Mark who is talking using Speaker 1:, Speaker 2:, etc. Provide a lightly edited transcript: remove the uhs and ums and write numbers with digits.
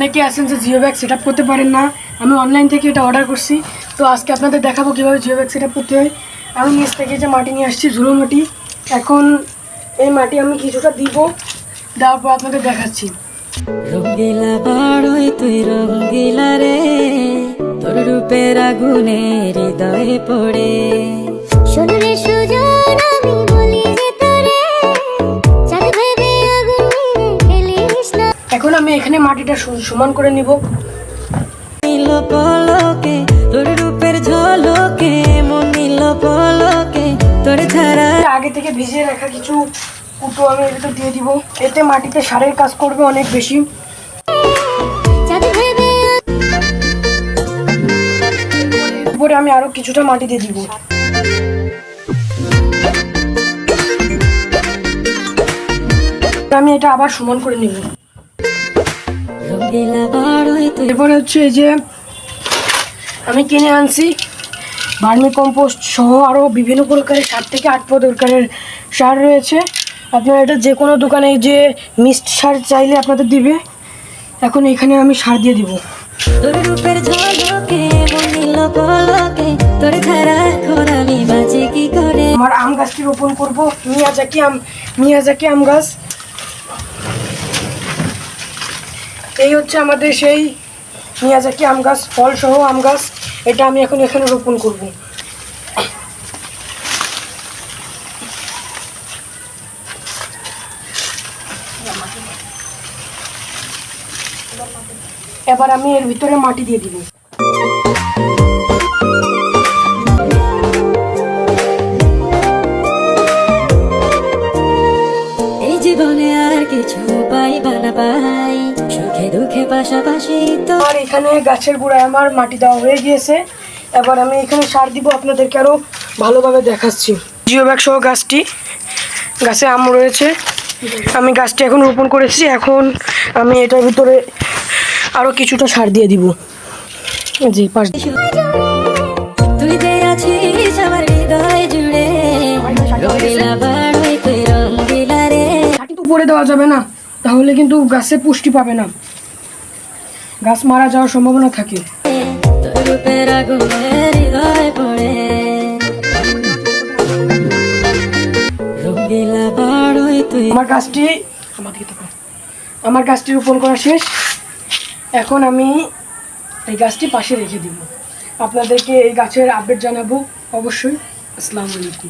Speaker 1: অনেকে আছেন যে জিও ব্যাগ সেট আপ করতে পারেন না। আমি অনলাইন থেকে এটা অর্ডার করছি, তো আজকে আপনাদের দেখাবো কীভাবে জিও ব্যাগ সেট আপ করতে হয়। আমি নিচ থেকে যে মাটি নিয়ে আসছি, ঝুড়ো মাটি। এখন এই মাটি আমি কিছুটা দিব, দেওয়ার পর আপনাদের দেখাচ্ছি।
Speaker 2: রঙ্গিলা বাড়ই তুই রঙ্গিলা রে, তোর রূপের আগুনে হৃদয়ে পড়ে।
Speaker 3: শুনলে সুজন আমি বলি যে তোরে, চাঁদ ভেবে আগুন নিয়ে খেলিস না।
Speaker 1: এখন আমি এখানে মাটিটা সমান করে নিব।
Speaker 2: নীল পলকে তোর রূপের ঝলকে, মন নীল পলকে তোর ছাড়া।
Speaker 1: আগে থেকে ভিজিয়ে রাখা কিছু কুটো আমি এটাতে দিয়ে দিব। এতে মাটিতে সারের কাজ করবে অনেক বেশি।
Speaker 3: চাঁদ ভেবে
Speaker 1: উপরে আমি আরো কিছুটা মাটি দিয়ে দিব। আমি এটা আবার সমান করে নিব।
Speaker 2: রঙ্গিলা বাড়ই তুই।
Speaker 1: এরপরে হচ্ছে এই যে আমি কিনে আনছি ভার্মি কম্পোস্ট সহ আরও বিভিন্ন প্রকারের 7 থেকে 8 প্রকারের সার রয়েছে। আপনারা এটা যে কোনো দোকানে যে মিক্সড সার চাইলে আপনাদের দিবে। এখন এখানে আমি সার দিয়ে দিব।
Speaker 2: তোর রূপের ঝলকে মন নীল পলকে তোর ছাড়া এখন আমি বাঁচি কি করে।
Speaker 1: আমার আম গাছটি রোপণ করবো, মিয়াজাকি আম গাছ। এই হচ্ছে আমাদের সেই মিয়াজাকি আম গাছ, ফল সহ আম গাছ। এটা আমি এখন এখানে রোপণ করব। এবার আমি এর ভিতরে মাটি দিয়ে দিব।
Speaker 2: এই জীবনে আর কিছু পাইবা না পাই, সুখে দুঃখে পাশাপাশি তো।
Speaker 1: আর এখানে গাছের গোড়ায় আমার মাটি দেওয়া হয়ে গিয়েছে। এবার আমি এখানে সার দিব, আপনাদেরকে আরো ভালোভাবে দেখাচ্ছি। জিও ব্যাগ সহ গাছে আম রয়েছে। আমি গাছটি এখন রোপণ করেছি। এখন আমি এটার ভিতরে আরো কিছুটা সার দিয়ে দিব। জি পাশ
Speaker 2: তুই যে আছিস আমার হৃদয় জুড়ে, রঙ্গিলা বাড়ই তুই রঙ্গিলা রে।
Speaker 1: কিন্তু উপরে দেওয়া যাবে না, তাহলে কিন্তু গাছে পুষ্টি পাবে না, গাছ মারা যাওয়ার সম্ভাবনা থাকে।
Speaker 2: তোর রূপের আগুনে হৃদয় পড়ে। রঙ্গিলা বাড়ই তুই।
Speaker 1: আমার গাছটি রোপণ করা শেষ। এখন আমি এই গাছটি পাশে রেখে দিব। আপনাদেরকে এই গাছের আপডেট জানাবো অবশ্যই। আসসালামু আলাইকুম।